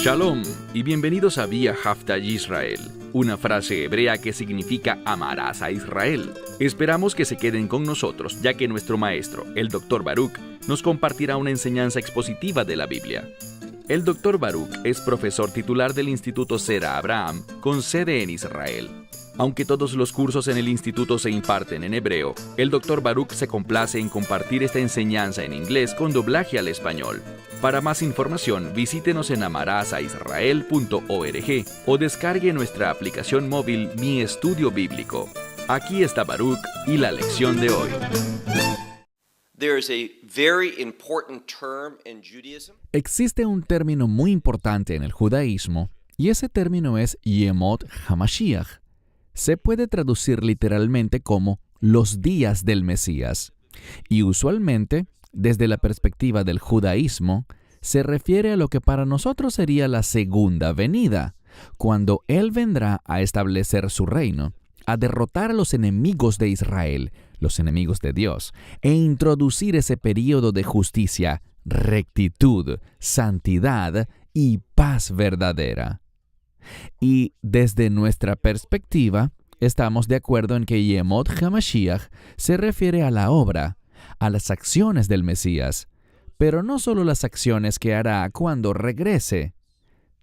Shalom y bienvenidos a Vía Hafta Yisrael, una frase hebrea que significa amarás a Israel. Esperamos que se queden con nosotros, ya que nuestro maestro, el Dr. Baruch, nos compartirá una enseñanza expositiva de la Biblia. El Dr. Baruch es profesor titular del Instituto Sera Abraham, con sede en Israel. Aunque todos los cursos en el instituto se imparten en hebreo, el Dr. Baruch se complace en compartir esta enseñanza en inglés con doblaje al español. Para más información, visítenos en amarasaisrael.org o descargue nuestra aplicación móvil Mi Estudio Bíblico. Aquí está Baruch y la lección de hoy. Existe un término muy importante en el judaísmo, y ese término es Yemot HaMashiach. Se puede traducir literalmente como los días del Mesías. Y usualmente, desde la perspectiva del judaísmo, se refiere a lo que para nosotros sería la segunda venida, cuando Él vendrá a establecer su reino, a derrotar a los enemigos de Israel, los enemigos de Dios, e introducir ese período de justicia, rectitud, santidad y paz verdadera. Y desde nuestra perspectiva, estamos de acuerdo en que Yemot HaMashiach se refiere a la obra, a las acciones del Mesías, pero no solo las acciones que hará cuando regrese,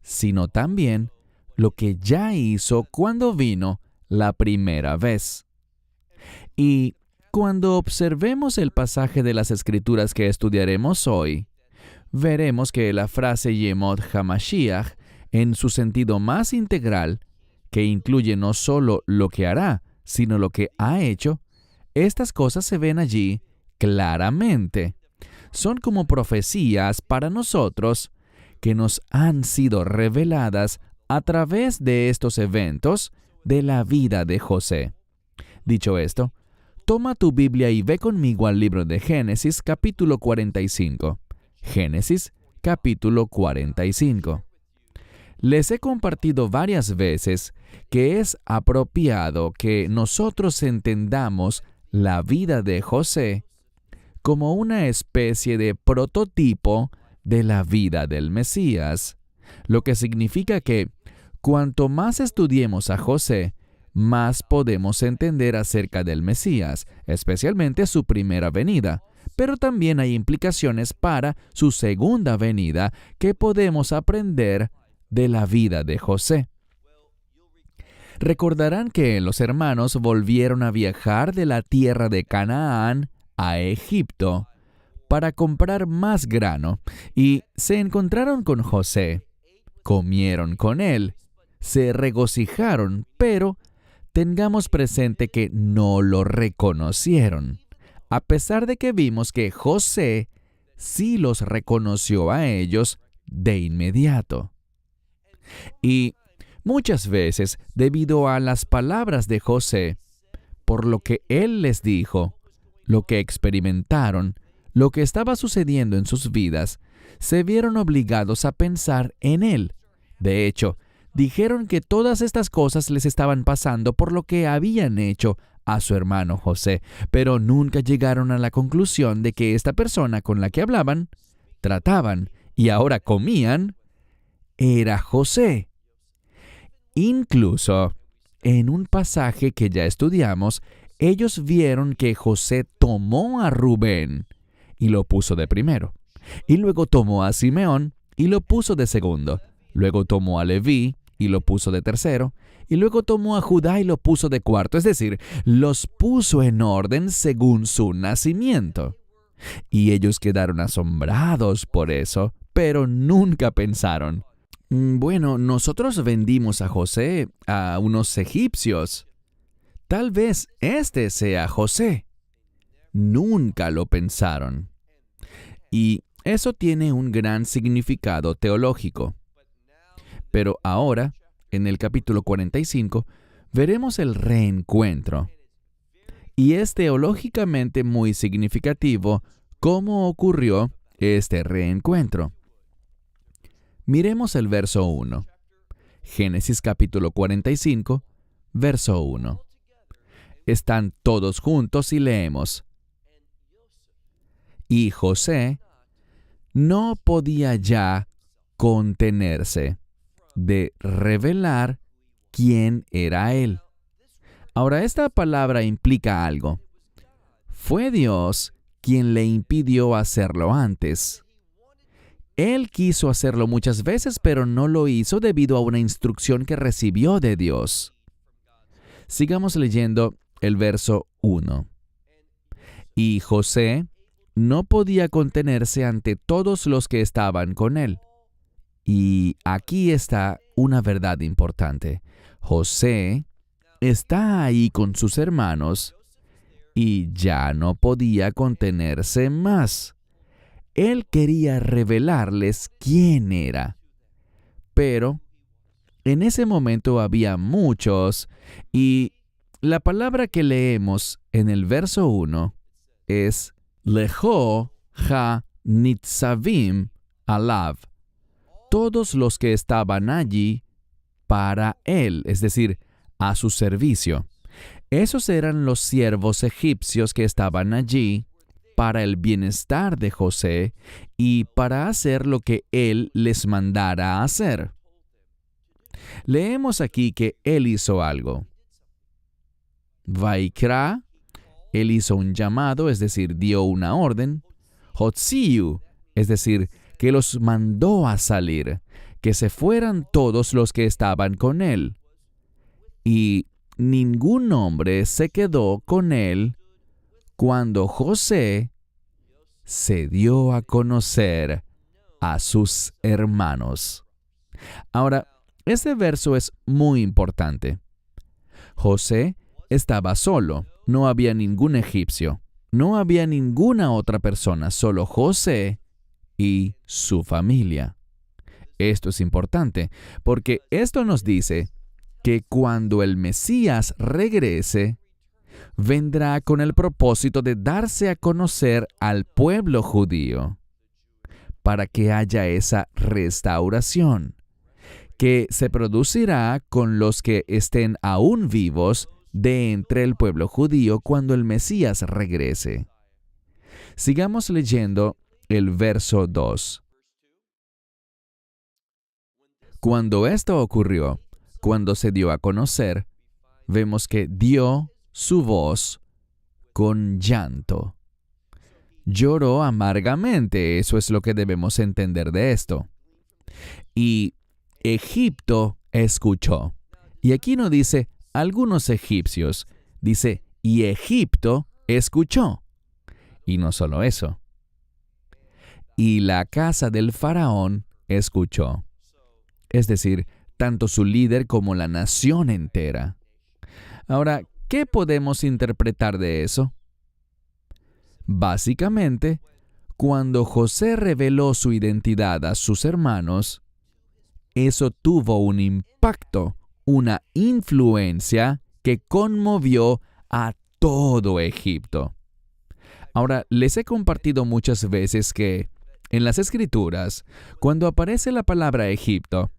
sino también lo que ya hizo cuando vino la primera vez. Y cuando observemos el pasaje de las Escrituras que estudiaremos hoy, veremos que la frase Yemot HaMashiach, en su sentido más integral, que incluye no solo lo que hará, sino lo que ha hecho, estas cosas se ven allí claramente. Son como profecías para nosotros que nos han sido reveladas a través de estos eventos de la vida de José. Dicho esto, toma tu Biblia y ve conmigo al libro de Génesis, capítulo 45. Génesis, capítulo 45. Les he compartido varias veces que es apropiado que nosotros entendamos la vida de José como una especie de prototipo de la vida del Mesías, lo que significa que cuanto más estudiemos a José, más podemos entender acerca del Mesías, especialmente su primera venida, pero también hay implicaciones para su segunda venida que podemos aprender de la vida de José. Recordarán que los hermanos volvieron a viajar de la tierra de Canaán a Egipto para comprar más grano y se encontraron con José, comieron con él, se regocijaron, pero tengamos presente que no lo reconocieron, a pesar de que vimos que José sí los reconoció a ellos de inmediato. Y muchas veces, debido a las palabras de José, por lo que él les dijo, lo que experimentaron, lo que estaba sucediendo en sus vidas, se vieron obligados a pensar en él. De hecho, dijeron que todas estas cosas les estaban pasando por lo que habían hecho a su hermano José, pero nunca llegaron a la conclusión de que esta persona con la que hablaban, trataban y ahora comían, era José. Incluso, en un pasaje que ya estudiamos, ellos vieron que José tomó a Rubén y lo puso de primero, y luego tomó a Simeón y lo puso de segundo, luego tomó a Leví y lo puso de tercero, y luego tomó a Judá y lo puso de cuarto, es decir, los puso en orden según su nacimiento. Y ellos quedaron asombrados por eso, pero nunca pensaron, bueno, nosotros vendimos a José a unos egipcios. Tal vez este sea José. Nunca lo pensaron. Y eso tiene un gran significado teológico. Pero ahora, en el capítulo 45, veremos el reencuentro. Y es teológicamente muy significativo cómo ocurrió este reencuentro. Miremos el verso 1. Génesis capítulo 45, verso 1. Están todos juntos y leemos. Y José no podía ya contenerse, de revelar quién era Él. Ahora, esta palabra implica algo. Fue Dios quien le impidió hacerlo antes. Él quiso hacerlo muchas veces, pero no lo hizo debido a una instrucción que recibió de Dios. Sigamos leyendo el verso 1. Y José no podía contenerse ante todos los que estaban con él. Y aquí está una verdad importante. José está ahí con sus hermanos y ya no podía contenerse más. Él quería revelarles quién era. Pero en ese momento había muchos, y la palabra que leemos en el verso 1 es Lejo ha nitzavim alav. Todos los que estaban allí para él, es decir, a su servicio. Esos eran los siervos egipcios que estaban allí para el bienestar de José y para hacer lo que él les mandara hacer. Leemos aquí que él hizo algo. Vaikra, él hizo un llamado, es decir, dio una orden. Hotziu, es decir, que los mandó a salir, que se fueran todos los que estaban con él. Y ningún hombre se quedó con él cuando José se dio a conocer a sus hermanos. Ahora, este verso es muy importante. José estaba solo, no había ningún egipcio, no había ninguna otra persona, solo José y su familia. Esto es importante, porque esto nos dice que cuando el Mesías regrese, vendrá con el propósito de darse a conocer al pueblo judío, para que haya esa restauración, que se producirá con los que estén aún vivos de entre el pueblo judío cuando el Mesías regrese. Sigamos leyendo el verso 2. Cuando esto ocurrió, cuando se dio a conocer, vemos que dio su voz con llanto. Lloró amargamente, eso es lo que debemos entender de esto. Y Egipto escuchó. Y aquí no dice algunos egipcios, dice y Egipto escuchó. Y no solo eso. Y la casa del faraón escuchó. Es decir, tanto su líder como la nación entera. Ahora, ¿qué podemos interpretar de eso? Básicamente, cuando José reveló su identidad a sus hermanos, eso tuvo un impacto, una influencia que conmovió a todo Egipto. Ahora, les he compartido muchas veces que en las Escrituras, cuando aparece la palabra Egipto,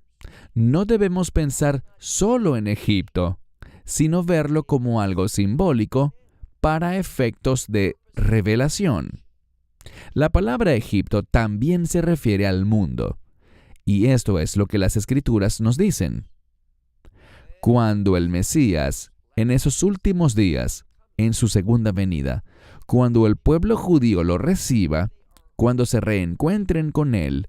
no debemos pensar solo en Egipto, sino verlo como algo simbólico para efectos de revelación. La palabra Egipto también se refiere al mundo, y esto es lo que las Escrituras nos dicen. Cuando el Mesías, en esos últimos días, en su segunda venida, cuando el pueblo judío lo reciba, cuando se reencuentren con él,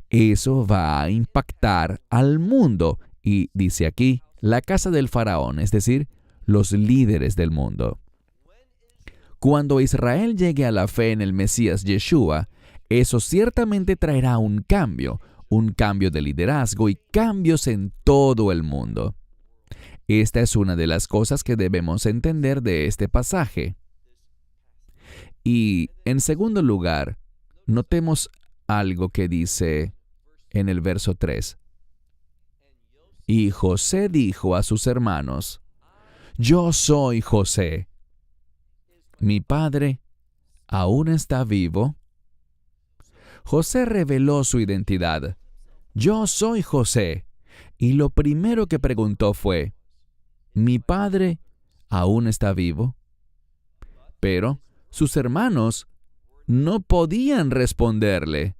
eso va a impactar al mundo, y dice aquí, la casa del faraón, es decir, los líderes del mundo. Cuando Israel llegue a la fe en el Mesías Yeshua, eso ciertamente traerá un cambio de liderazgo y cambios en todo el mundo. Esta es una de las cosas que debemos entender de este pasaje. Y, en segundo lugar, notemos algo que dice en el verso 3. Y José dijo a sus hermanos, «Yo soy José. ¿Mi padre aún está vivo?» José reveló su identidad. «Yo soy José». Y lo primero que preguntó fue, ¿mi padre aún está vivo? Pero sus hermanos no podían responderle.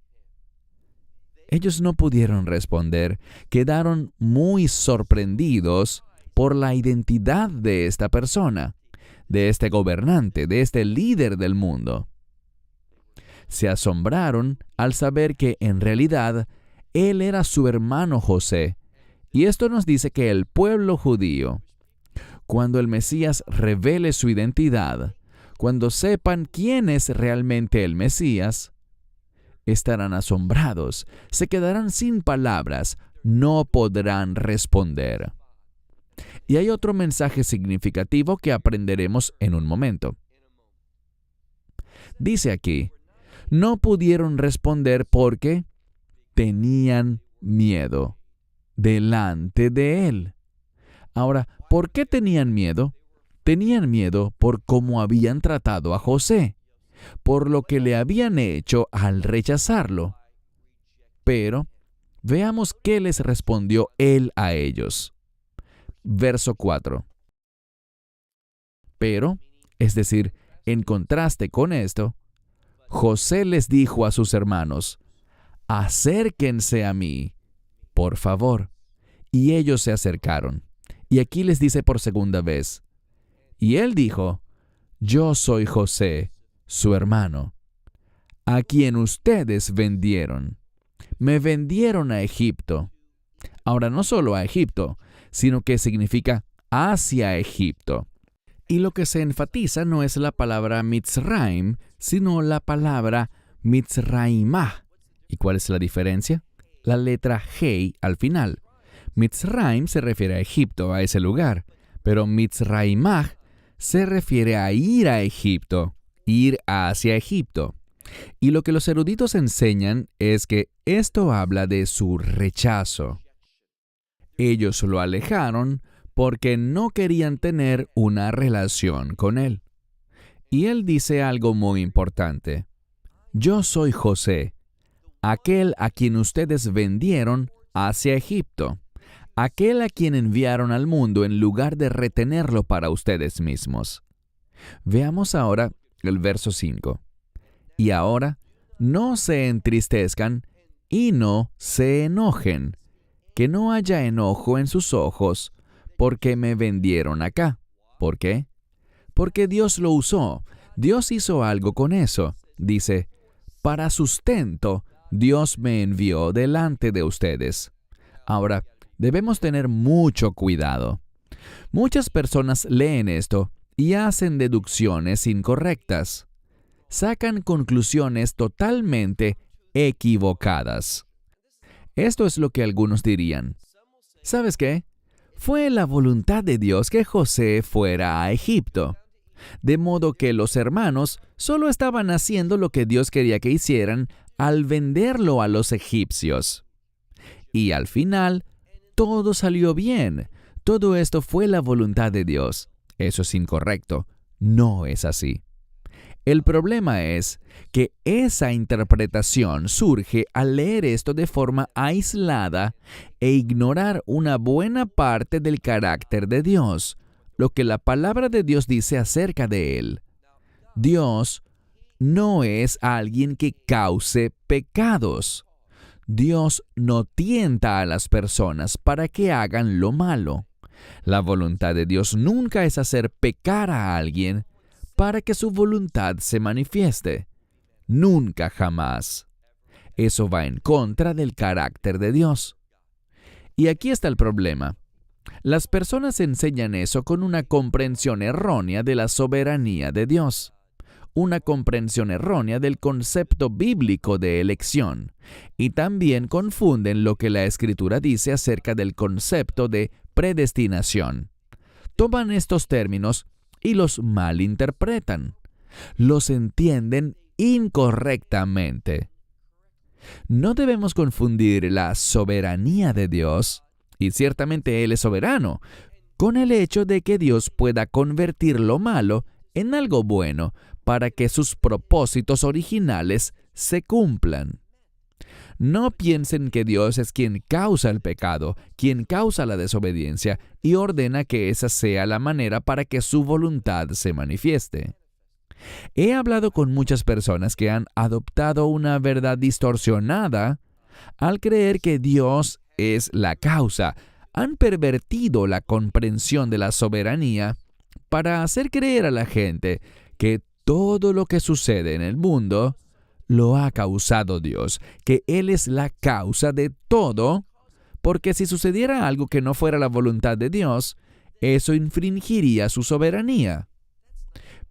Ellos no pudieron responder, quedaron muy sorprendidos por la identidad de esta persona, de este gobernante, de este líder del mundo. Se asombraron al saber que en realidad él era su hermano José. Y esto nos dice que el pueblo judío, cuando el Mesías revele su identidad, cuando sepan quién es realmente el Mesías, estarán asombrados, se quedarán sin palabras, no podrán responder. Y hay otro mensaje significativo que aprenderemos en un momento. Dice aquí, no pudieron responder porque tenían miedo delante de él. Ahora, ¿por qué tenían miedo? Tenían miedo por cómo habían tratado a José, por lo que le habían hecho al rechazarlo. Pero veamos qué les respondió él a ellos. Verso 4. Pero, es decir, en contraste con esto, José les dijo a sus hermanos, acérquense a mí, por favor. Y ellos se acercaron. Y aquí les dice por segunda vez. Y él dijo, yo soy José, su hermano, a quien ustedes vendieron. Me vendieron a Egipto. Ahora, no solo a Egipto, sino que significa hacia Egipto. Y lo que se enfatiza no es la palabra Mitzraim, sino la palabra Mitzraimah. ¿Y cuál es la diferencia? La letra Hei al final. Mitzraim se refiere a Egipto, a ese lugar, pero Mitzraimah se refiere a ir a Egipto, ir hacia Egipto. Y lo que los eruditos enseñan es que esto habla de su rechazo. Ellos lo alejaron porque no querían tener una relación con él. Y él dice algo muy importante. Yo soy José, aquel a quien ustedes vendieron hacia Egipto, aquel a quien enviaron al mundo en lugar de retenerlo para ustedes mismos. Veamos ahora el verso 5. Y ahora, no se entristezcan y no se enojen, que no haya enojo en sus ojos, porque me vendieron acá. ¿Por qué? Porque Dios lo usó. Dios hizo algo con eso. Dice, para sustento, Dios me envió delante de ustedes. Ahora, debemos tener mucho cuidado. Muchas personas leen esto y hacen deducciones incorrectas. Sacan conclusiones totalmente equivocadas. Esto es lo que algunos dirían. ¿Sabes qué? Fue la voluntad de Dios que José fuera a Egipto. De modo que los hermanos solo estaban haciendo lo que Dios quería que hicieran al venderlo a los egipcios. Y al final, todo salió bien. Todo esto fue la voluntad de Dios. Eso es incorrecto. No es así. El problema es que esa interpretación surge al leer esto de forma aislada e ignorar una buena parte del carácter de Dios, lo que la palabra de Dios dice acerca de Él. Dios no es alguien que cause pecados. Dios no tienta a las personas para que hagan lo malo. La voluntad de Dios nunca es hacer pecar a alguien para que su voluntad se manifieste. Nunca, jamás. Eso va en contra del carácter de Dios. Y aquí está el problema. Las personas enseñan eso con una comprensión errónea de la soberanía de Dios, una comprensión errónea del concepto bíblico de elección, y también confunden lo que la Escritura dice acerca del concepto de predestinación. Toman estos términos y los malinterpretan. Los entienden incorrectamente. No debemos confundir la soberanía de Dios, y ciertamente Él es soberano, con el hecho de que Dios pueda convertir lo malo en algo bueno para que sus propósitos originales se cumplan. No piensen que Dios es quien causa el pecado, quien causa la desobediencia y ordena que esa sea la manera para que su voluntad se manifieste. He hablado con muchas personas que han adoptado una verdad distorsionada Al creer que Dios es la causa, han pervertido la comprensión de la soberanía para hacer creer a la gente que todo lo que sucede en el mundo lo ha causado Dios, que Él es la causa de todo, porque si sucediera algo que no fuera la voluntad de Dios, eso infringiría su soberanía.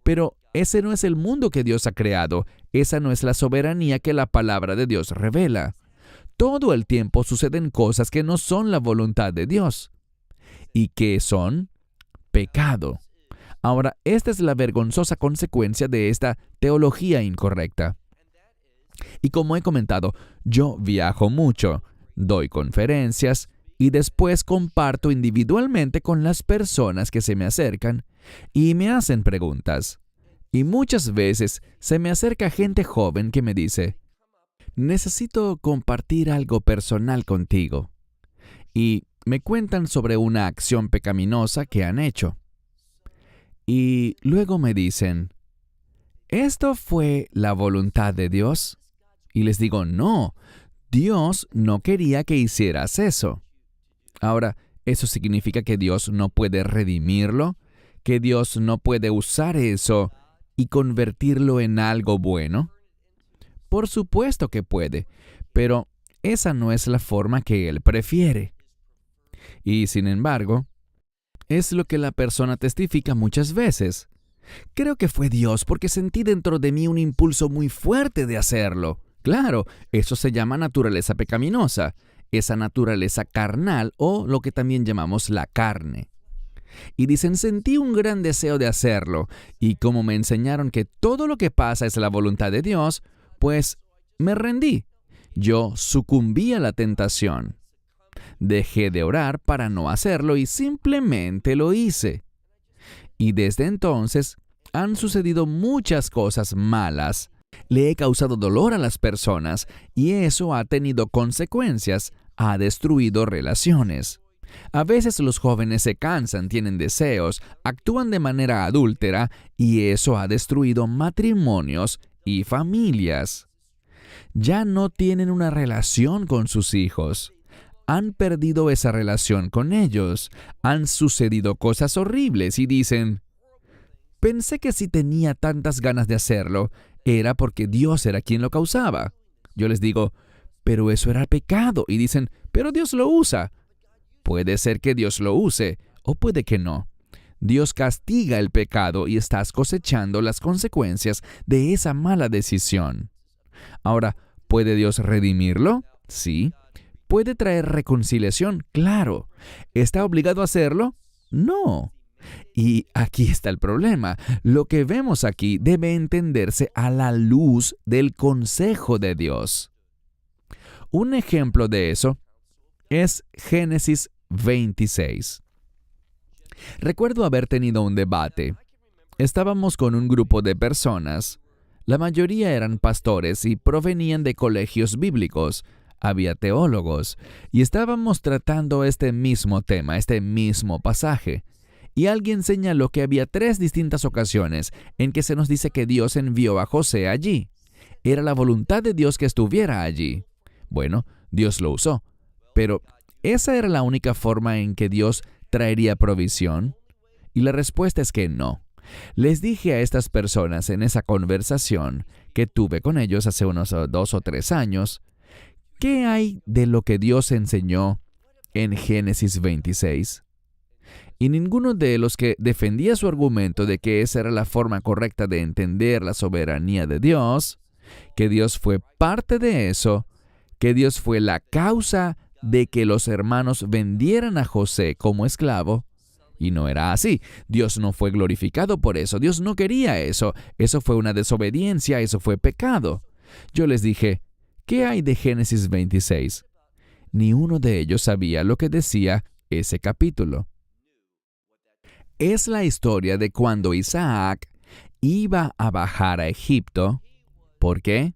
Pero ese no es el mundo que Dios ha creado, esa no es la soberanía que la palabra de Dios revela. Todo el tiempo suceden cosas que no son la voluntad de Dios. ¿Y qué son? Pecado. Ahora, esta es la vergonzosa consecuencia de esta teología incorrecta. Y como he comentado, yo viajo mucho, doy conferencias y después comparto individualmente con las personas que se me acercan y me hacen preguntas. Y muchas veces se me acerca gente joven que me dice, necesito compartir algo personal contigo. Y me cuentan sobre una acción pecaminosa que han hecho. Y luego me dicen, ¿esto fue la voluntad de Dios? Y les digo, no, Dios no quería que hicieras eso. Ahora, ¿eso significa que Dios no puede redimirlo? ¿Que Dios no puede usar eso y convertirlo en algo bueno? Por supuesto que puede, pero esa no es la forma que Él prefiere. Y sin embargo, es lo que la persona testifica muchas veces. Creo que fue Dios porque sentí dentro de mí un impulso muy fuerte de hacerlo. Claro, eso se llama naturaleza pecaminosa, esa naturaleza carnal o lo que también llamamos la carne. Y dicen, sentí un gran deseo de hacerlo, y como me enseñaron que todo lo que pasa es la voluntad de Dios, pues me rendí. Yo sucumbí a la tentación. Dejé de orar para no hacerlo y simplemente lo hice. Y desde entonces han sucedido muchas cosas malas. Le he causado dolor a las personas y eso ha tenido consecuencias, ha destruido relaciones. A veces los jóvenes se cansan, tienen deseos, actúan de manera adúltera y eso ha destruido matrimonios y familias. Ya no tienen una relación con sus hijos. Han perdido esa relación con ellos. Han sucedido cosas horribles y dicen, pensé que si tenía tantas ganas de hacerlo, era porque Dios era quien lo causaba. Yo les digo, pero eso era pecado. Y dicen, pero Dios lo usa. Puede ser que Dios lo use, o puede que no. Dios castiga el pecado y estás cosechando las consecuencias de esa mala decisión. Ahora, ¿puede Dios redimirlo? Sí. ¿Puede traer reconciliación? Claro. ¿Está obligado a hacerlo? No. Y aquí está el problema. Lo que vemos aquí debe entenderse a la luz del consejo de Dios. Un ejemplo de eso es Génesis 26. Recuerdo haber tenido un debate. Estábamos con un grupo de personas. La mayoría eran pastores y provenían de colegios bíblicos. Había teólogos. Y estábamos tratando este mismo tema, este mismo pasaje. Y alguien señaló que había 3 distintas ocasiones en que se nos dice que Dios envió a José allí. Era la voluntad de Dios que estuviera allí. Bueno, Dios lo usó. Pero, ¿esa era la única forma en que Dios traería provisión? Y la respuesta es que no. Les dije a estas personas en esa conversación que tuve con ellos hace unos 2 o 3 años, ¿qué hay de lo que Dios enseñó en Génesis 26? Y ninguno de los que defendía su argumento de que esa era la forma correcta de entender la soberanía de Dios, que Dios fue parte de eso, que Dios fue la causa de que los hermanos vendieran a José como esclavo, y no era así. Dios no fue glorificado por eso. Dios no quería eso. Eso fue una desobediencia, eso fue pecado. Yo les dije, ¿qué hay de Génesis 26? Ni uno de ellos sabía lo que decía ese capítulo. Es la historia de cuando Isaac iba a bajar a Egipto. ¿Por qué?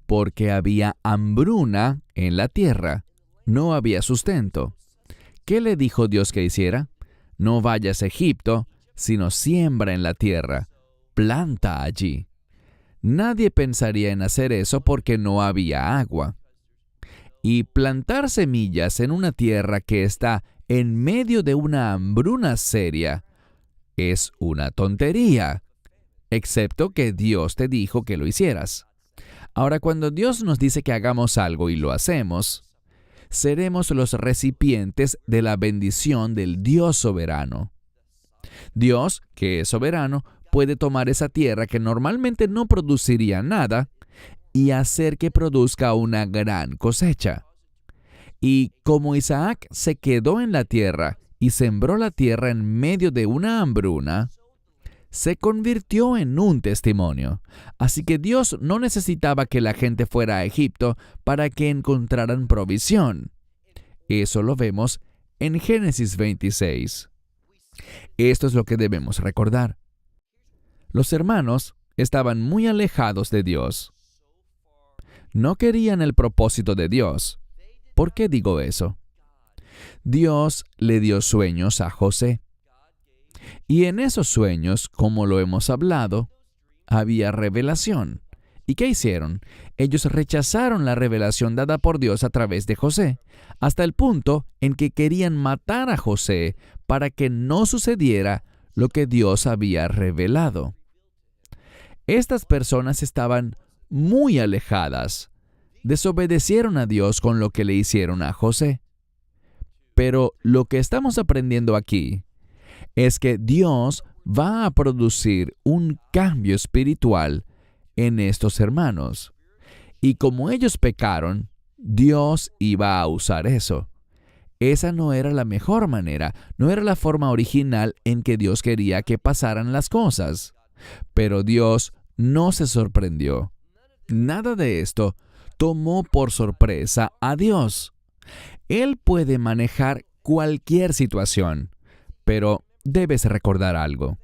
Porque había hambruna en la tierra. No había sustento. ¿Qué le dijo Dios que hiciera? No vayas a Egipto, sino siembra en la tierra. Planta allí. Nadie pensaría en hacer eso porque no había agua. Y plantar semillas en una tierra que está en medio de una hambruna seria es una tontería, excepto que Dios te dijo que lo hicieras. Ahora, cuando Dios nos dice que hagamos algo y lo hacemos, seremos los recipientes de la bendición del Dios soberano. Dios, que es soberano, puede tomar esa tierra que normalmente no produciría nada y hacer que produzca una gran cosecha. Y como Isaac se quedó en la tierra y sembró la tierra en medio de una hambruna, se convirtió en un testimonio. Así que Dios no necesitaba que la gente fuera a Egipto para que encontraran provisión. Eso lo vemos en Génesis 26. Esto es lo que debemos recordar. Los hermanos estaban muy alejados de Dios. No querían el propósito de Dios. ¿Por qué digo eso? Dios le dio sueños a José. Y en esos sueños, como lo hemos hablado, había revelación. ¿Y qué hicieron? Ellos rechazaron la revelación dada por Dios a través de José, hasta el punto en que querían matar a José para que no sucediera lo que Dios había revelado. Estas personas estaban muy alejadas. Desobedecieron a Dios con lo que le hicieron a José. Pero lo que estamos aprendiendo aquí es que Dios va a producir un cambio espiritual en estos hermanos. Y como ellos pecaron, Dios iba a usar eso. Esa no era la mejor manera, no era la forma original en que Dios quería que pasaran las cosas. Pero Dios no se sorprendió. Nada de esto tomó por sorpresa a Dios. Él puede manejar cualquier situación, pero debes recordar algo.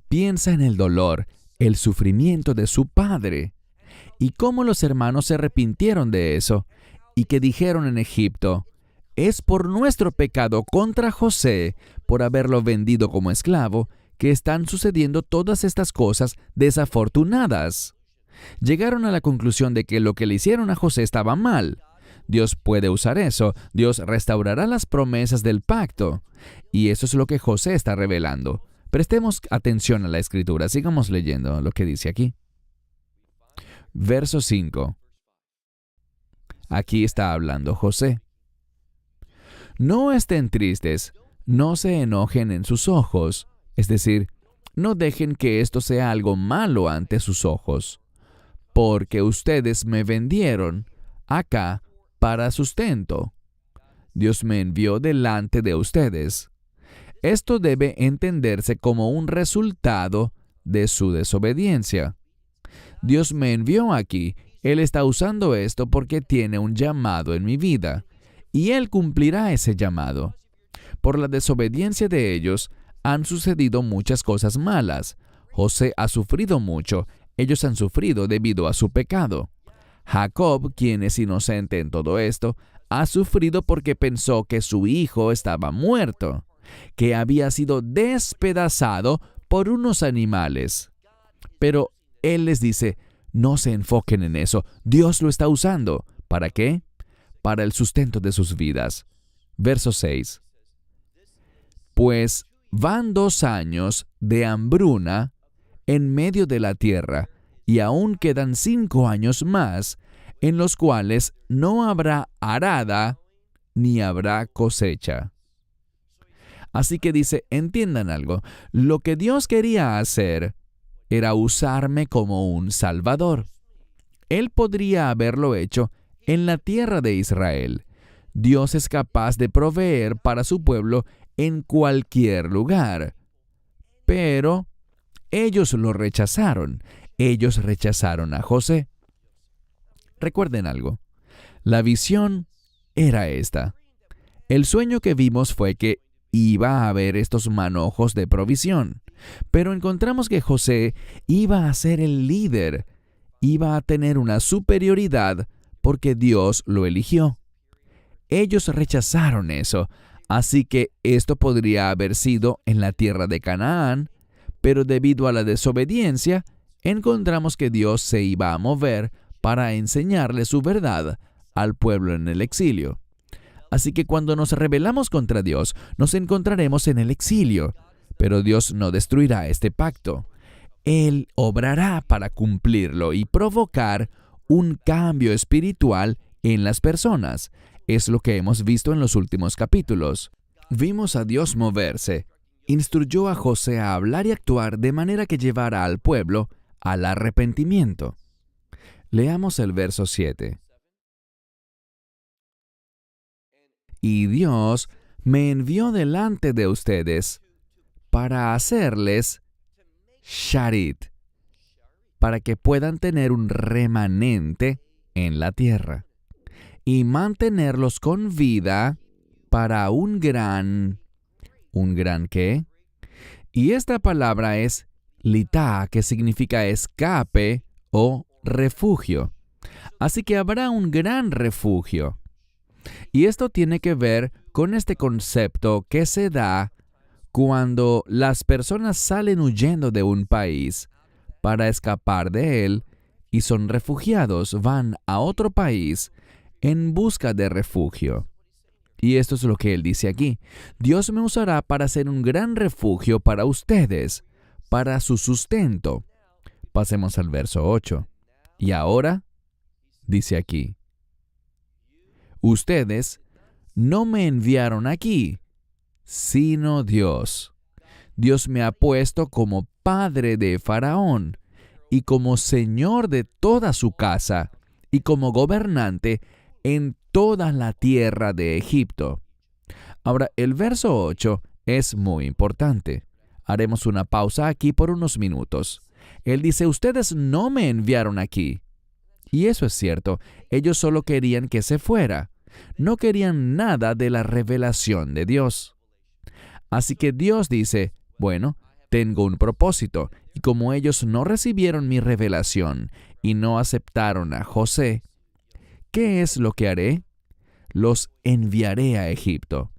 Piensa en el dolor, el sufrimiento de su padre, y cómo los hermanos se arrepintieron de eso, y que dijeron en Egipto, es por nuestro pecado contra José, por haberlo vendido como esclavo, que están sucediendo todas estas cosas desafortunadas. Llegaron a la conclusión de que lo que le hicieron a José estaba mal. Dios puede usar eso. Dios restaurará las promesas del pacto. Y eso es lo que José está revelando. Prestemos atención a la Escritura. Sigamos leyendo lo que dice aquí. Verso 5. Aquí está hablando José. No estén tristes, no se enojen en sus ojos. Es decir, no dejen que esto sea algo malo ante sus ojos. Porque ustedes me vendieron acá para sustento. Dios me envió delante de ustedes. Esto debe entenderse como un resultado de su desobediencia. Dios me envió aquí. Él está usando esto porque tiene un llamado en mi vida. Y Él cumplirá ese llamado. Por la desobediencia de ellos, han sucedido muchas cosas malas. José ha sufrido mucho. Ellos han sufrido debido a su pecado. Jacob, quien es inocente en todo esto, ha sufrido porque pensó que su hijo estaba muerto, que había sido despedazado por unos animales. Pero Él les dice, no se enfoquen en eso. Dios lo está usando. ¿Para qué? Para el sustento de sus vidas. Verso 6. Pues van 2 años de hambruna en medio de la tierra, y aún quedan 5 años más, en los cuales no habrá arada ni habrá cosecha. Así que dice, entiendan algo, lo que Dios quería hacer era usarme como un salvador. Él podría haberlo hecho en la tierra de Israel. Dios es capaz de proveer para su pueblo en cualquier lugar. Pero ellos lo rechazaron. Ellos rechazaron a José. Recuerden algo. La visión era esta. El sueño que vimos fue que iba a haber estos manojos de provisión. Pero encontramos que José iba a ser el líder. Iba a tener una superioridad porque Dios lo eligió. Ellos rechazaron eso. Así que esto podría haber sido en la tierra de Canaán, pero debido a la desobediencia, encontramos que Dios se iba a mover para enseñarle su verdad al pueblo en el exilio. Así que cuando nos rebelamos contra Dios, nos encontraremos en el exilio. Pero Dios no destruirá este pacto. Él obrará para cumplirlo y provocar un cambio espiritual en las personas. Es lo que hemos visto en los últimos capítulos. Vimos a Dios moverse. Instruyó a José a hablar y actuar de manera que llevara al pueblo al arrepentimiento. Leamos el verso 7. Y Dios me envió delante de ustedes para hacerles sharit, para que puedan tener un remanente en la tierra y mantenerlos con vida para ¿un gran qué? Y esta palabra es litá, que significa escape o refugio. Así que habrá un gran refugio. Y esto tiene que ver con este concepto que se da cuando las personas salen huyendo de un país para escapar de él y son refugiados, van a otro país en busca de refugio. Y esto es lo que él dice aquí. Dios me usará para ser un gran refugio para ustedes, para su sustento. Pasemos al verso 8. Y ahora, dice aquí, ustedes no me enviaron aquí, sino Dios. Dios me ha puesto como padre de Faraón y como señor de toda su casa y como gobernante en toda la tierra de Egipto. Ahora, el verso 8 es muy importante. Haremos una pausa aquí por unos minutos. Él dice, ustedes no me enviaron aquí. Y eso es cierto, ellos solo querían que se fuera. No querían nada de la revelación de Dios. Así que Dios dice, bueno, tengo un propósito, y como ellos no recibieron mi revelación y no aceptaron a José, ¿qué es lo que haré? Los enviaré a Egipto.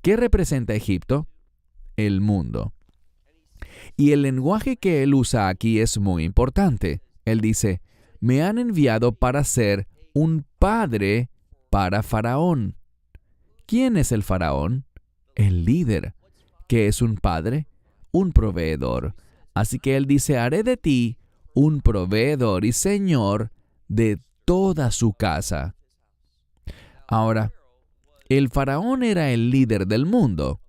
¿Qué representa Egipto? El mundo. Y el lenguaje que él usa aquí es muy importante. Él dice, me han enviado para ser un padre para Faraón. ¿Quién es el Faraón? El líder. ¿Qué es un padre? Un proveedor. Así que él dice, haré de ti un proveedor y señor de toda su casa. Ahora, el Faraón era el líder del mundo.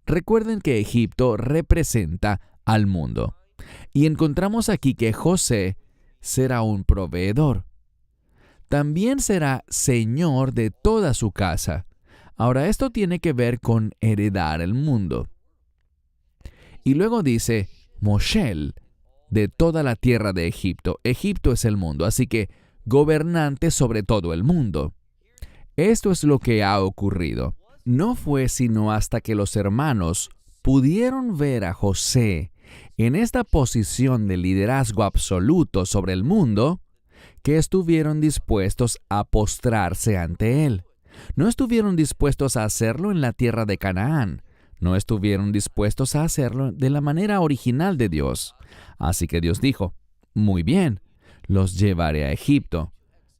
Recuerden que Egipto representa al mundo. Y encontramos aquí que José será un proveedor. También será señor de toda su casa. Ahora, esto tiene que ver con heredar el mundo. Y luego dice, Moshel, de toda la tierra de Egipto. Egipto es el mundo, así que gobernante sobre todo el mundo. Esto es lo que ha ocurrido. No fue sino hasta que los hermanos pudieron ver a José en esta posición de liderazgo absoluto sobre el mundo, que estuvieron dispuestos a postrarse ante él. No estuvieron dispuestos a hacerlo en la tierra de Canaán. No estuvieron dispuestos a hacerlo de la manera original de Dios. Así que Dios dijo, muy bien, los llevaré a Egipto,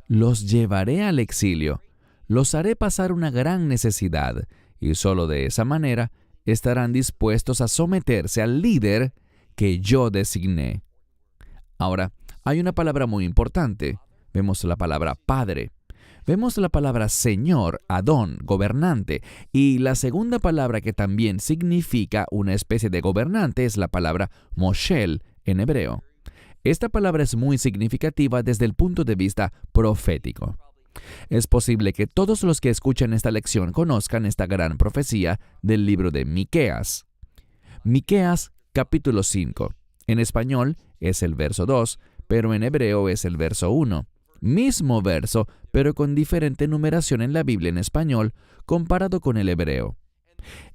los llevaré al exilio, los haré pasar una gran necesidad, y solo de esa manera estarán dispuestos a someterse al líder que yo designé. Ahora, hay una palabra muy importante. Vemos la palabra padre. Vemos la palabra señor, Adón, gobernante. Y la segunda palabra que también significa una especie de gobernante es la palabra Moshel en hebreo. Esta palabra es muy significativa desde el punto de vista profético. Es posible que todos los que escuchan esta lección conozcan esta gran profecía del libro de Miqueas. Miqueas, capítulo 5. En español es el verso 2, pero en hebreo es el verso 1. Mismo verso, pero con diferente numeración en la Biblia en español comparado con el hebreo.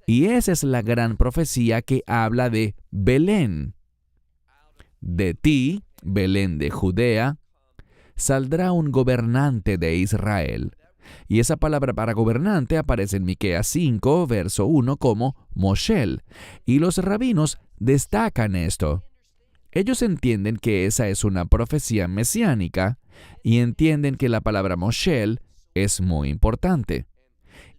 Y esa es la gran profecía que habla de Belén. De ti, Belén de Judea, saldrá un gobernante de Israel. Y esa palabra para gobernante aparece en Miqueas 5, verso 1 como Moshel. Y los rabinos destacan esto. Ellos entienden que esa es una profecía mesiánica y entienden que la palabra Moshel es muy importante.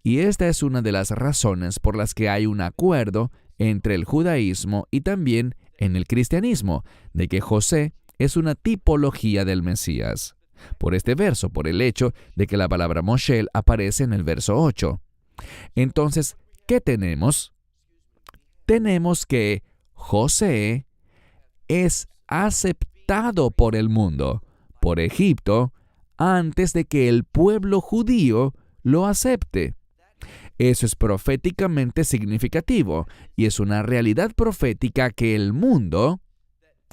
Y esta es una de las razones por las que hay un acuerdo entre el judaísmo y también en el cristianismo, de que José es una tipología del Mesías. Por este verso, por el hecho de que la palabra Moshel aparece en el verso 8. Entonces, ¿qué tenemos? Tenemos que José es aceptado por el mundo, por Egipto, antes de que el pueblo judío lo acepte. Eso es proféticamente significativo y es una realidad profética que el mundo,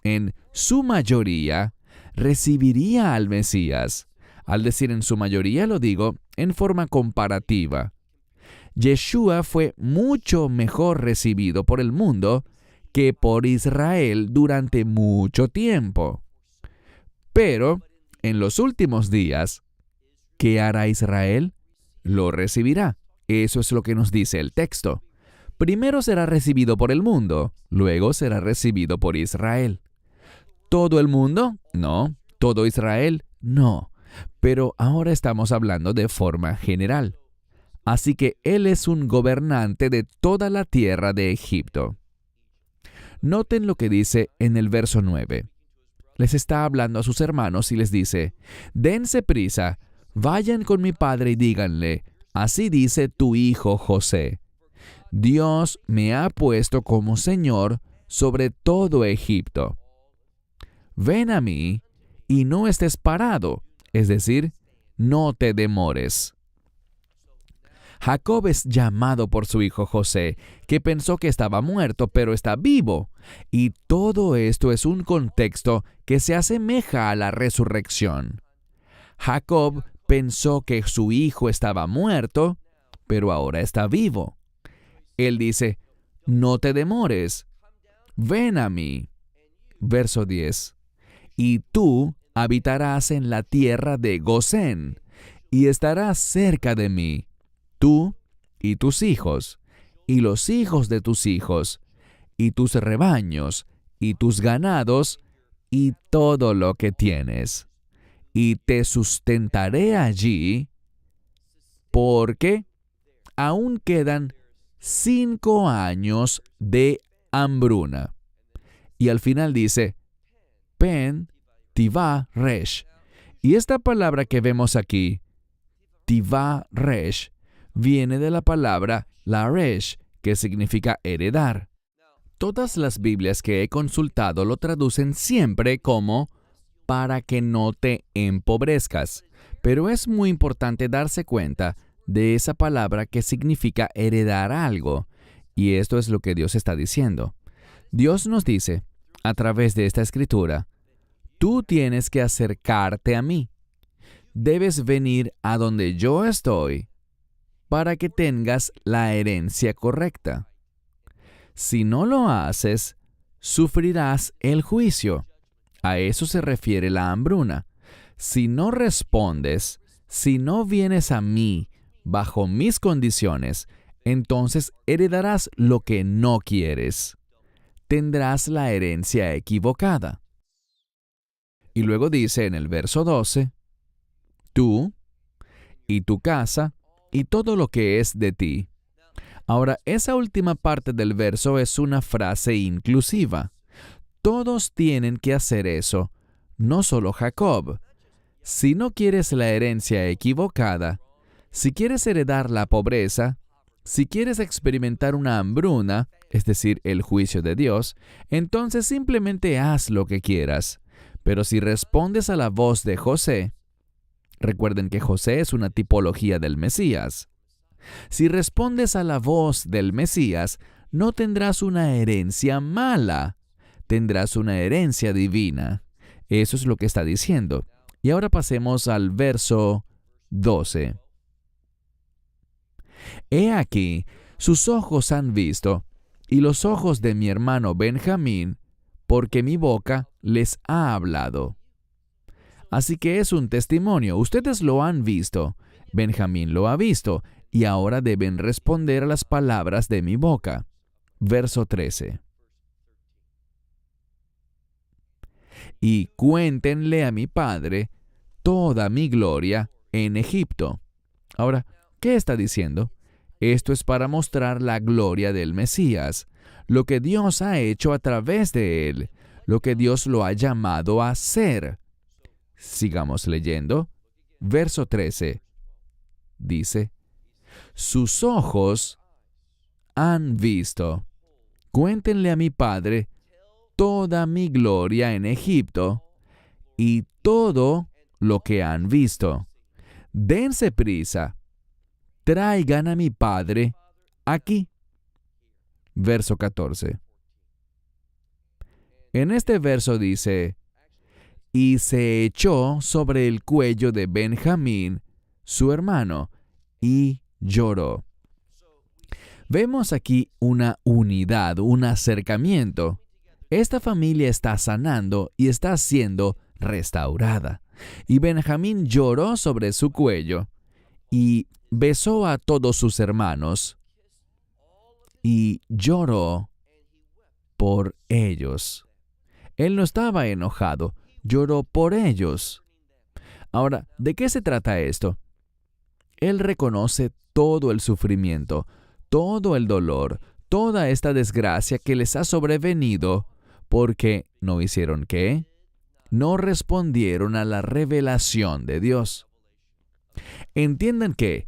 en su mayoría, recibiría al Mesías. Al decir en su mayoría, lo digo en forma comparativa. Yeshua fue mucho mejor recibido por el mundo que por Israel durante mucho tiempo. Pero, en los últimos días, ¿qué hará Israel? Lo recibirá. Eso es lo que nos dice el texto. Primero será recibido por el mundo, luego será recibido por Israel. ¿Todo el mundo? No. ¿Todo Israel? No. Pero ahora estamos hablando de forma general. Así que Él es un gobernante de toda la tierra de Egipto. Noten lo que dice en el verso 9. Les está hablando a sus hermanos y les dice, «Dense prisa, vayan con mi padre y díganle, así dice tu hijo José, Dios me ha puesto como Señor sobre todo Egipto. Ven a mí y no estés parado, es decir, no te demores». Jacob es llamado por su hijo José, que pensó que estaba muerto, pero está vivo. Y todo esto es un contexto que se asemeja a la resurrección. Jacob pensó que su hijo estaba muerto, pero ahora está vivo. Él dice, no te demores, ven a mí. Verso 10. Y tú habitarás en la tierra de Gosén, y estarás cerca de mí, tú y tus hijos, y los hijos de tus hijos, y tus rebaños, y tus ganados, y todo lo que tienes. Y te sustentaré allí, porque aún quedan 5 años de hambruna. Y al final dice, Pen Tivá Resh. Y esta palabra que vemos aquí, Tivá Resh, viene de la palabra Laresh, que significa heredar. Todas las Biblias que he consultado lo traducen siempre como para que no te empobrezcas. Pero es muy importante darse cuenta de esa palabra que significa heredar algo. Y esto es lo que Dios está diciendo. Dios nos dice, a través de esta escritura, tú tienes que acercarte a mí. Debes venir a donde yo estoy para que tengas la herencia correcta. Si no lo haces, sufrirás el juicio. A eso se refiere la hambruna. Si no respondes, si no vienes a mí bajo mis condiciones, entonces heredarás lo que no quieres. Tendrás la herencia equivocada. Y luego dice en el verso 12, tú y tu casa y todo lo que es de ti. Ahora, esa última parte del verso es una frase inclusiva. Todos tienen que hacer eso, no solo Jacob. Si no quieres la herencia equivocada, si quieres heredar la pobreza, si quieres experimentar una hambruna, es decir, el juicio de Dios, entonces simplemente haz lo que quieras. Pero si respondes a la voz de José, recuerden que José es una tipología del Mesías. Si respondes a la voz del Mesías, no tendrás una herencia mala, tendrás una herencia divina. Eso es lo que está diciendo. Y ahora pasemos al verso 12. He aquí, sus ojos han visto, y los ojos de mi hermano Benjamín, porque mi boca les ha hablado. Así que es un testimonio. Ustedes lo han visto. Benjamín lo ha visto. Y ahora deben responder a las palabras de mi boca. Verso 13. Y cuéntenle a mi padre toda mi gloria en Egipto. Ahora, ¿qué está diciendo? Esto es para mostrar la gloria del Mesías, lo que Dios ha hecho a través de él, lo que Dios lo ha llamado a ser. Sigamos leyendo. Verso 13. Dice, sus ojos han visto. Cuéntenle a mi padre toda mi gloria en Egipto y todo lo que han visto. Dense prisa, traigan a mi padre aquí. Verso 14. En este verso dice, y se echó sobre el cuello de Benjamín, su hermano, y lloró. Vemos aquí una unidad, un acercamiento. Esta familia está sanando y está siendo restaurada. Y Benjamín lloró sobre su cuello y besó a todos sus hermanos y lloró por ellos. Él no estaba enojado, lloró por ellos. Ahora, ¿de qué se trata esto? Él reconoce todo el sufrimiento, todo el dolor, toda esta desgracia que les ha sobrevenido porque ¿no hicieron qué? No respondieron a la revelación de Dios. Entiendan que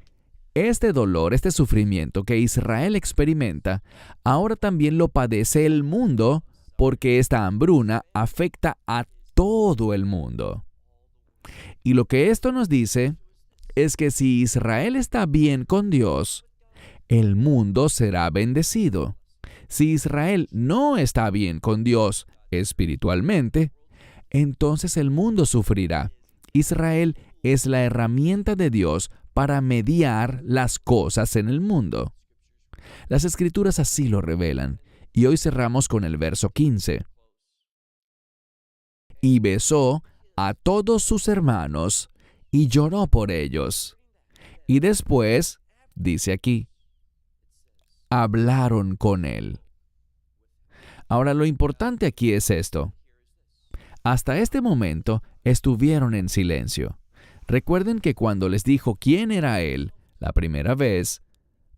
este dolor, este sufrimiento que Israel experimenta, ahora también lo padece el mundo porque esta hambruna afecta a todo el mundo. Y lo que esto nos dice es que si Israel está bien con Dios, el mundo será bendecido. Si Israel no está bien con Dios espiritualmente, entonces el mundo sufrirá. Israel es la herramienta de Dios para mediar las cosas en el mundo. Las Escrituras así lo revelan, y hoy cerramos con el verso 15. Y besó a todos sus hermanos, y lloró por ellos. Y después, dice aquí, hablaron con él. Ahora lo importante aquí es esto. Hasta este momento estuvieron en silencio. Recuerden que cuando les dijo quién era él, la primera vez,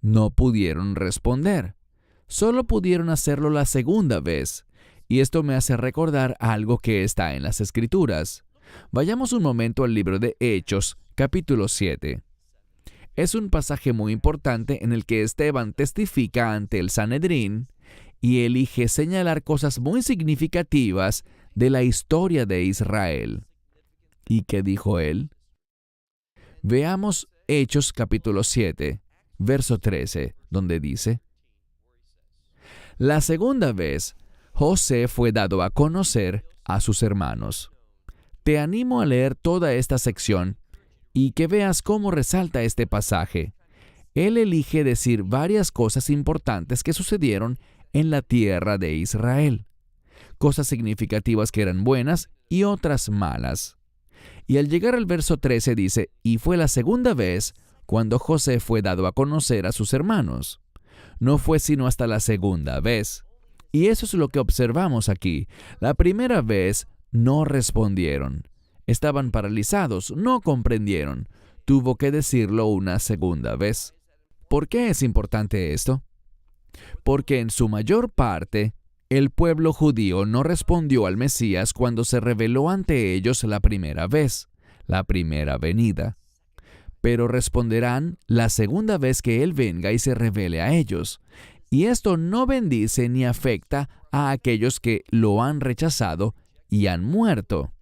no pudieron responder. Solo pudieron hacerlo la segunda vez. Y esto me hace recordar algo que está en las Escrituras. Vayamos un momento al libro de Hechos, capítulo 7. Es un pasaje muy importante en el que Esteban testifica ante el Sanedrín y elige señalar cosas muy significativas de la historia de Israel. ¿Y qué dijo él? Veamos Hechos capítulo 7, verso 13, donde dice, la segunda vez, José fue dado a conocer a sus hermanos. Te animo a leer toda esta sección y que veas cómo resalta este pasaje. Él elige decir varias cosas importantes que sucedieron en la tierra de Israel. Cosas significativas que eran buenas y otras malas. Y al llegar al verso 13 dice, y fue la segunda vez cuando José fue dado a conocer a sus hermanos. No fue sino hasta la segunda vez. Y eso es lo que observamos aquí. La primera vez no respondieron. Estaban paralizados, no comprendieron. Tuvo que decirlo una segunda vez. ¿Por qué es importante esto? Porque en su mayor parte, el pueblo judío no respondió al Mesías cuando se reveló ante ellos la primera vez, la primera venida. Pero responderán la segunda vez que Él venga y se revele a ellos. Y esto no bendice ni afecta a aquellos que lo han rechazado y han muerto.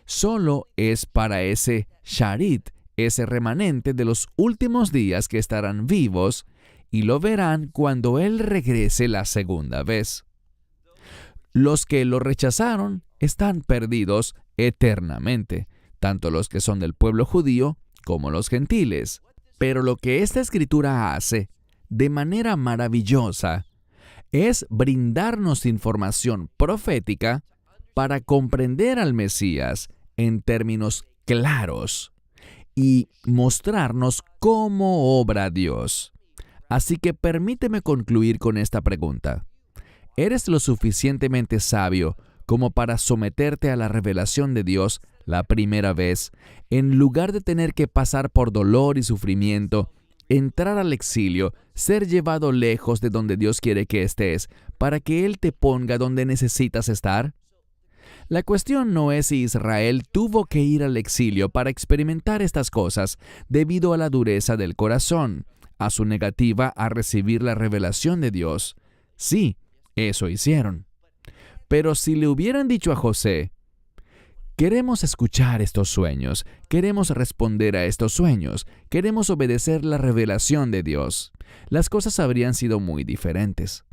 Solo es para ese sharit, ese remanente de los últimos días que estarán vivos y lo verán cuando Él regrese la segunda vez. Los que lo rechazaron están perdidos eternamente, tanto los que son del pueblo judío como los gentiles. Pero lo que esta escritura hace, de manera maravillosa, es brindarnos información profética para comprender al Mesías en términos claros y mostrarnos cómo obra Dios. Así que permíteme concluir con esta pregunta. ¿Eres lo suficientemente sabio como para someterte a la revelación de Dios la primera vez, en lugar de tener que pasar por dolor y sufrimiento, entrar al exilio, ser llevado lejos de donde Dios quiere que estés, para que Él te ponga donde necesitas estar? La cuestión no es si Israel tuvo que ir al exilio para experimentar estas cosas debido a la dureza del corazón, a su negativa a recibir la revelación de Dios. Sí, eso hicieron. Pero si le hubieran dicho a José, queremos escuchar estos sueños, queremos responder a estos sueños, queremos obedecer la revelación de Dios, las cosas habrían sido muy diferentes.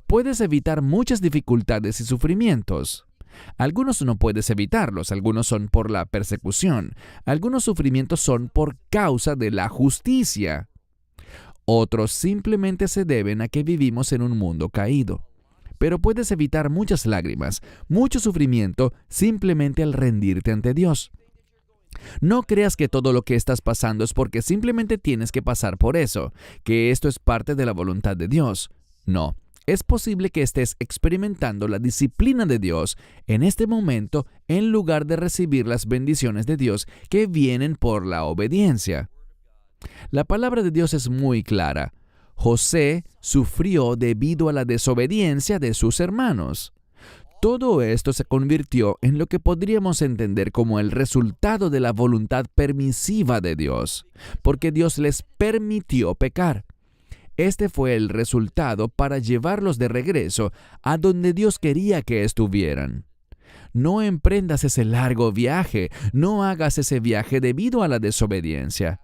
Puedes evitar muchas dificultades y sufrimientos. Algunos no puedes evitarlos, algunos son por la persecución, algunos sufrimientos son por causa de la justicia. Otros simplemente se deben a que vivimos en un mundo caído. Pero puedes evitar muchas lágrimas, mucho sufrimiento, simplemente al rendirte ante Dios. No creas que todo lo que estás pasando es porque simplemente tienes que pasar por eso, que esto es parte de la voluntad de Dios. No, es posible que estés experimentando la disciplina de Dios en este momento en lugar de recibir las bendiciones de Dios que vienen por la obediencia. La palabra de Dios es muy clara. José sufrió debido a la desobediencia de sus hermanos. Todo esto se convirtió en lo que podríamos entender como el resultado de la voluntad permisiva de Dios, porque Dios les permitió pecar. Este fue el resultado para llevarlos de regreso a donde Dios quería que estuvieran. No emprendas ese largo viaje, no hagas ese viaje debido a la desobediencia.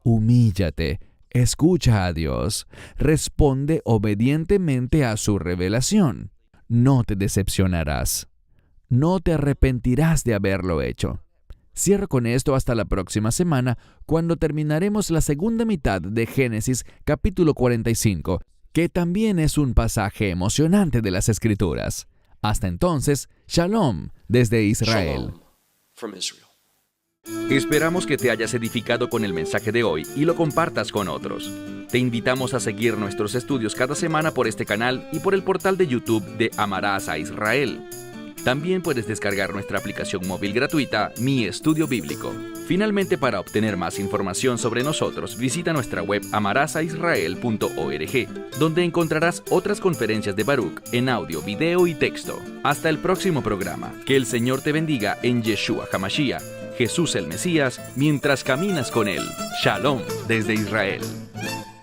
Humíllate. Escucha a Dios, responde obedientemente a su revelación. No te decepcionarás. No te arrepentirás de haberlo hecho. Cierro con esto hasta la próxima semana, cuando terminaremos la segunda mitad de Génesis capítulo 45, que también es un pasaje emocionante de las Escrituras. Hasta entonces, Shalom desde Israel. Shalom from Israel. Esperamos que te hayas edificado con el mensaje de hoy y lo compartas con otros. Te invitamos a seguir nuestros estudios cada semana por este canal y por el portal de YouTube de Amarás a Israel. También puedes descargar nuestra aplicación móvil gratuita, Mi Estudio Bíblico. Finalmente, para obtener más información sobre nosotros, visita nuestra web amarasaisrael.org, donde encontrarás otras conferencias de Baruch en audio, video y texto. Hasta el próximo programa. Que el Señor te bendiga en Yeshua HaMashiach, Jesús el Mesías, mientras caminas con Él. Shalom desde Israel.